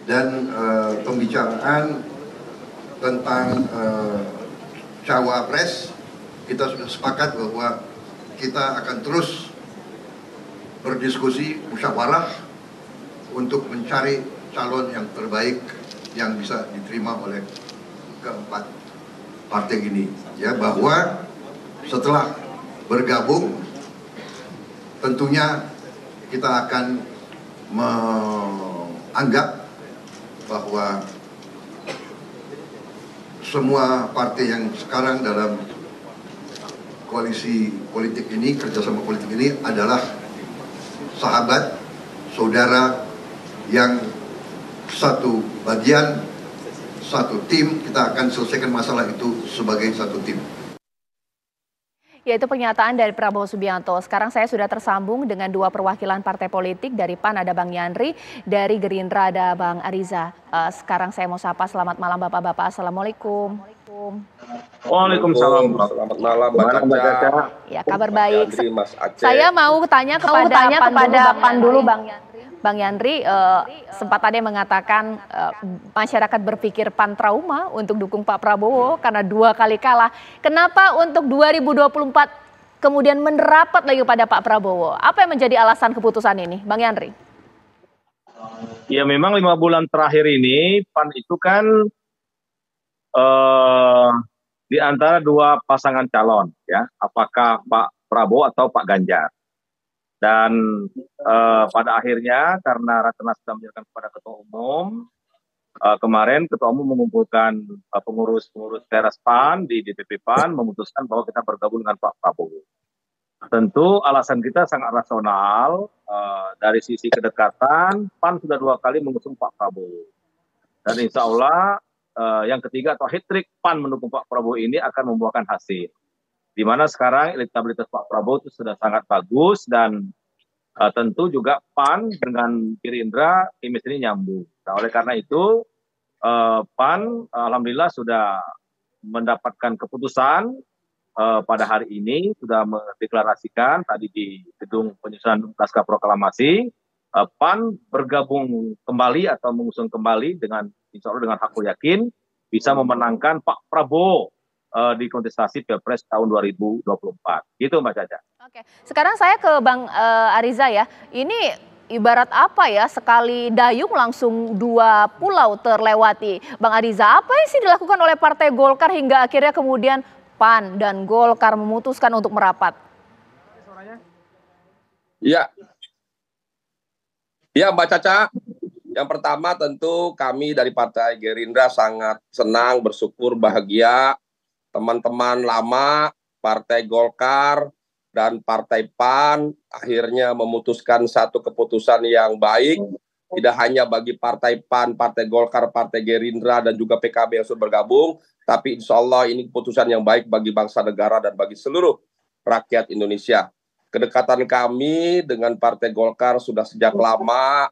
dan pembicaraan tentang cawapres, kita sudah sepakat bahwa kita akan terus berdiskusi musyawarah untuk mencari calon yang terbaik yang bisa diterima oleh keempat partai ini. Ya, bahwa setelah bergabung tentunya kita akan menganggap bahwa semua partai yang sekarang dalam koalisi politik ini, kerjasama politik ini adalah sahabat, saudara yang satu bagian, satu tim. Kita akan selesaikan masalah itu sebagai satu tim. Yaitu pernyataan dari Prabowo Subianto. Sekarang saya sudah tersambung dengan dua perwakilan partai politik. Dari PAN ada Bang Yandri, dari Gerindra ada Bang Ariza. Sekarang saya mau sapa, selamat malam Bapak-Bapak. Assalamualaikum. Waalaikumsalam. Selamat malam Mbak Caca. Ya, kabar baik. Yandri, Mas Aceh. Saya mau tanya kepada PAN dulu Bang Yandri. Bang Yandri, sempat tadi mengatakan masyarakat berpikir PAN trauma untuk dukung Pak Prabowo karena 2 kali kalah. Kenapa untuk 2024 kemudian menerapat lagi pada Pak Prabowo? Apa yang menjadi alasan keputusan ini, Bang Yandri? Ya memang 5 bulan terakhir ini PAN itu kan di antara 2 pasangan calon, ya, apakah Pak Prabowo atau Pak Ganjar. Dan pada akhirnya karena Rakernas sudah menyerahkan kepada Ketua Umum, kemarin Ketua Umum mengumpulkan pengurus-pengurus teras PAN di DPP PAN memutuskan bahwa kita bergabung dengan Pak Prabowo. Tentu alasan kita sangat rasional, dari sisi kedekatan, PAN sudah 2 kali mengusung Pak Prabowo. Dan insya Allah yang ketiga atau hat-trick PAN mendukung Pak Prabowo ini akan membuahkan hasil. Di mana sekarang elektabilitas Pak Prabowo itu sudah sangat bagus dan tentu juga PAN dengan Gerindra chemistry nyambung. Nah, oleh karena itu PAN alhamdulillah sudah mendapatkan keputusan pada hari ini, sudah mendeklarasikan tadi di gedung penyusunan naskah proklamasi, PAN bergabung kembali atau mengusung kembali dengan insya Allah dengan aku yakin bisa memenangkan Pak Prabowo di kontestasi Pilpres tahun 2024. Gitu Mbak Caca. Oke, sekarang saya ke Bang Ariza ya. Ini ibarat apa ya, sekali dayung langsung 2 pulau terlewati. Bang Ariza, apa yang sih dilakukan oleh Partai Golkar hingga akhirnya kemudian PAN dan Golkar memutuskan untuk merapat? Iya. Ya Mbak Caca, yang pertama tentu kami dari Partai Gerindra sangat senang, bersyukur, bahagia teman-teman lama Partai Golkar dan Partai PAN akhirnya memutuskan satu keputusan yang baik, tidak hanya bagi Partai PAN, Partai Golkar, Partai Gerindra, dan juga PKB yang sudah bergabung, tapi insya Allah ini keputusan yang baik bagi bangsa negara dan bagi seluruh rakyat Indonesia. Kedekatan kami dengan Partai Golkar sudah sejak lama,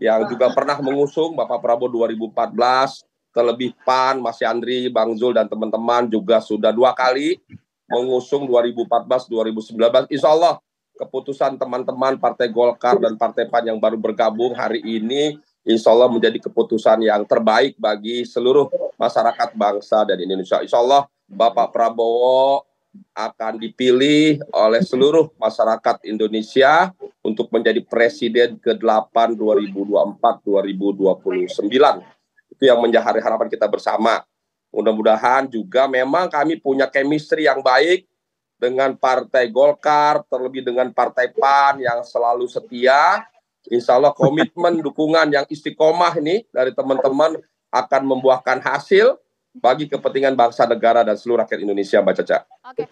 yang juga pernah mengusung Bapak Prabowo 2014, terlebih PAN, Mas Yandri, Bang Zul, dan teman-teman juga sudah 2 kali mengusung 2014, 2019. Insya Allah keputusan teman-teman Partai Golkar dan Partai PAN yang baru bergabung hari ini, insya Allah menjadi keputusan yang terbaik bagi seluruh masyarakat bangsa dan Indonesia. Insya Allah Bapak Prabowo akan dipilih oleh seluruh masyarakat Indonesia untuk menjadi Presiden ke-8 2024-2029. Itu yang menjadi harapan kita bersama. Mudah-mudahan juga memang kami punya chemistry yang baik dengan Partai Golkar, terlebih dengan Partai PAN yang selalu setia. Insya Allah komitmen dukungan yang istiqomah ini dari teman-teman akan membuahkan hasil bagi kepentingan bangsa, negara, dan seluruh rakyat Indonesia, Mbak Caca. Oke,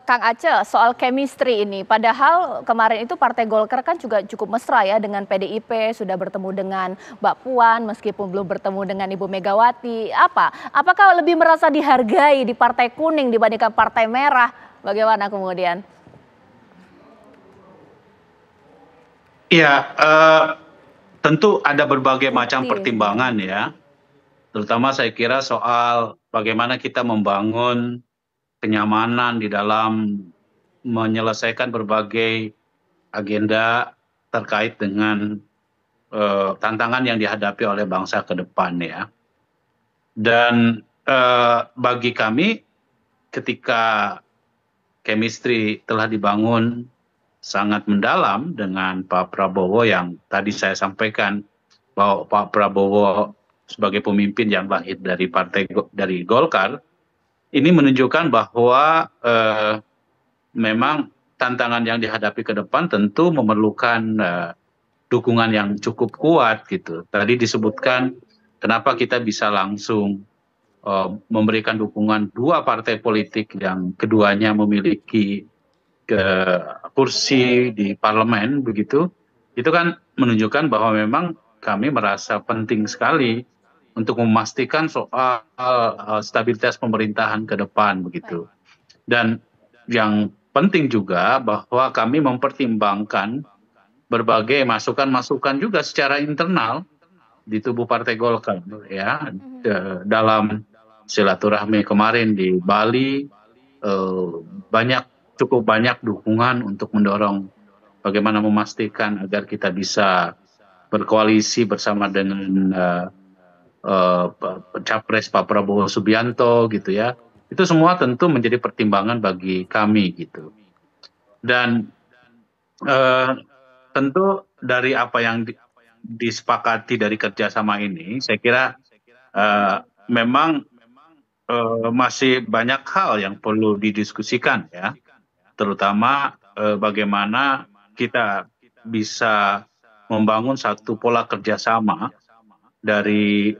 Kang Aceh, soal chemistry ini, padahal kemarin itu Partai Golkar kan juga cukup mesra ya dengan PDIP, sudah bertemu dengan Mbak Puan, meskipun belum bertemu dengan Ibu Megawati. Apakah lebih merasa dihargai di Partai Kuning dibandingkan Partai Merah? Bagaimana kemudian? Iya, tentu ada berbagai macam pertimbangan ya. Terutama saya kira soal bagaimana kita membangun kenyamanan di dalam menyelesaikan berbagai agenda terkait dengan tantangan yang dihadapi oleh bangsa ke depan ya. Dan bagi kami ketika chemistry telah dibangun sangat mendalam dengan Pak Prabowo yang tadi saya sampaikan bahwa Pak Prabowo sebagai pemimpin yang lahir dari dari Golkar, ini menunjukkan bahwa memang tantangan yang dihadapi ke depan tentu memerlukan dukungan yang cukup kuat gitu. Tadi disebutkan kenapa kita bisa langsung memberikan dukungan dua partai politik yang keduanya memiliki kursi di parlemen begitu. Itu kan menunjukkan bahwa memang kami merasa penting sekali untuk memastikan soal stabilitas pemerintahan ke depan begitu. Dan yang penting juga bahwa kami mempertimbangkan berbagai masukan-masukan juga secara internal di tubuh Partai Golkar ya. Dalam silaturahmi kemarin di Bali cukup banyak dukungan untuk mendorong bagaimana memastikan agar kita bisa berkoalisi bersama dengan Capres Pak Prabowo Subianto gitu ya. Itu semua tentu menjadi pertimbangan bagi kami gitu. Dan tentu dari apa yang disepakati dari kerjasama ini, saya kira memang masih banyak hal yang perlu didiskusikan ya, terutama bagaimana kita bisa membangun satu pola kerjasama dari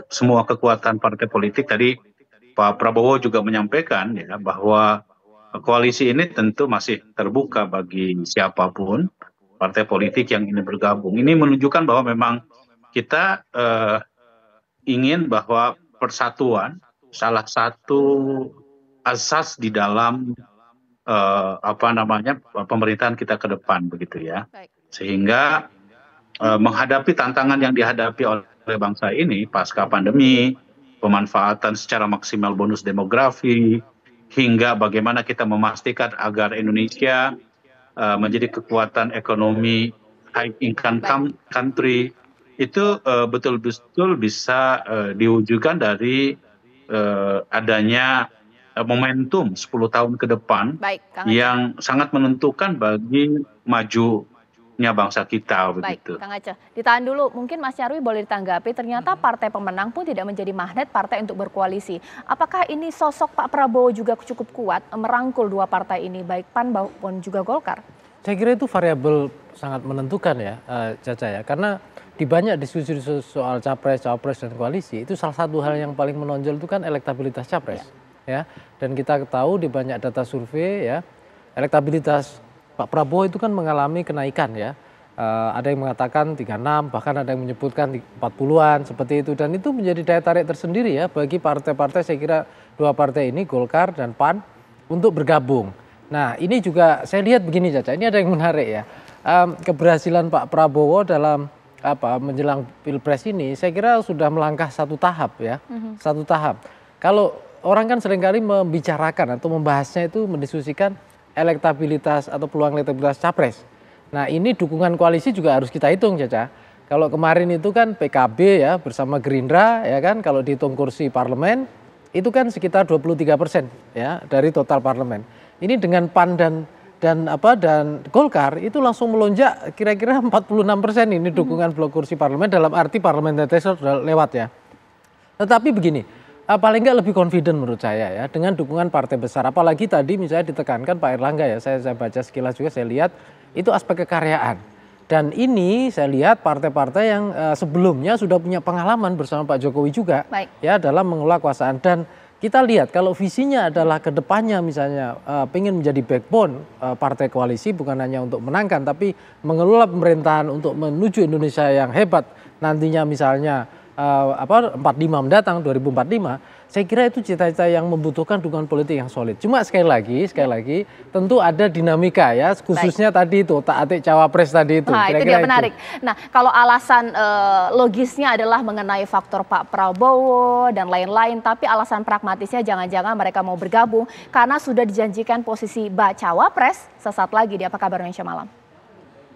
semua kekuatan partai politik. Tadi Pak Prabowo juga menyampaikan ya bahwa koalisi ini tentu masih terbuka bagi siapapun partai politik yang ingin bergabung. Ini menunjukkan bahwa memang kita ingin bahwa persatuan salah satu asas di dalam pemerintahan kita ke depan begitu ya. Sehingga menghadapi tantangan yang dihadapi oleh bangsa ini pasca pandemi, pemanfaatan secara maksimal bonus demografi, hingga bagaimana kita memastikan agar Indonesia menjadi kekuatan ekonomi high income country, itu betul-betul bisa diwujudkan dari adanya momentum 10 tahun ke depan yang sangat menentukan bagi majunya bangsa kita begitu. Baik, Kang Aceh. Ditahan dulu, mungkin Mas Nyarwi boleh ditanggapi, ternyata partai pemenang pun tidak menjadi magnet partai untuk berkoalisi. Apakah ini sosok Pak Prabowo juga cukup kuat merangkul dua partai ini, baik PAN maupun juga Golkar? Saya kira itu variabel sangat menentukan ya, Caca ya, karena di banyak diskusi soal capres, cawapres dan koalisi, itu salah satu hal yang paling menonjol itu kan elektabilitas capres. Ya, dan kita tahu di banyak data survei ya, elektabilitas Pak Prabowo itu kan mengalami kenaikan ya. Ada yang mengatakan 36, bahkan ada yang menyebutkan 40-an seperti itu, dan itu menjadi daya tarik tersendiri ya bagi partai-partai. Saya kira dua partai ini, Golkar dan PAN, untuk bergabung. Nah, ini juga saya lihat begini Caca, ini ada yang menarik ya. Keberhasilan Pak Prabowo dalam menjelang Pilpres ini saya kira sudah melangkah satu tahap ya. Satu tahap. Kalau orang kan seringkali membicarakan atau membahasnya itu mendiskusikan elektabilitas atau peluang elektabilitas capres. Nah, ini dukungan koalisi juga harus kita hitung Caca. Kalau kemarin itu kan PKB ya bersama Gerindra ya kan, kalau dihitung kursi parlemen itu kan sekitar 23% ya dari total parlemen. Ini dengan PAN dan Golkar itu langsung melonjak kira-kira 46% ini dukungan blok kursi parlemen, dalam arti parliamentary sudah lewat ya. Tetapi begini, paling nggak lebih confident menurut saya ya dengan dukungan partai besar. Apalagi tadi misalnya ditekankan Pak Erlangga ya, saya baca sekilas juga, saya lihat itu aspek kekaryaan. Dan ini saya lihat partai-partai yang sebelumnya sudah punya pengalaman bersama Pak Jokowi juga ya dalam mengelola kekuasaan. Dan kita lihat kalau visinya adalah ke depannya misalnya pengen menjadi backbone partai koalisi, bukan hanya untuk menangkan tapi mengelola pemerintahan untuk menuju Indonesia yang hebat nantinya misalnya 45 mendatang 2045, saya kira itu cita-cita yang membutuhkan dukungan politik yang solid. Cuma sekali lagi tentu ada dinamika ya, khususnya tadi itu otak-atik cawapres tadi itu. Nah, itu dia menarik. Nah, kalau alasan logisnya adalah mengenai faktor Pak Prabowo dan lain-lain, tapi alasan pragmatisnya jangan-jangan mereka mau bergabung karena sudah dijanjikan posisi cawapres sesaat lagi di Apa Kabar Indonesia Malam.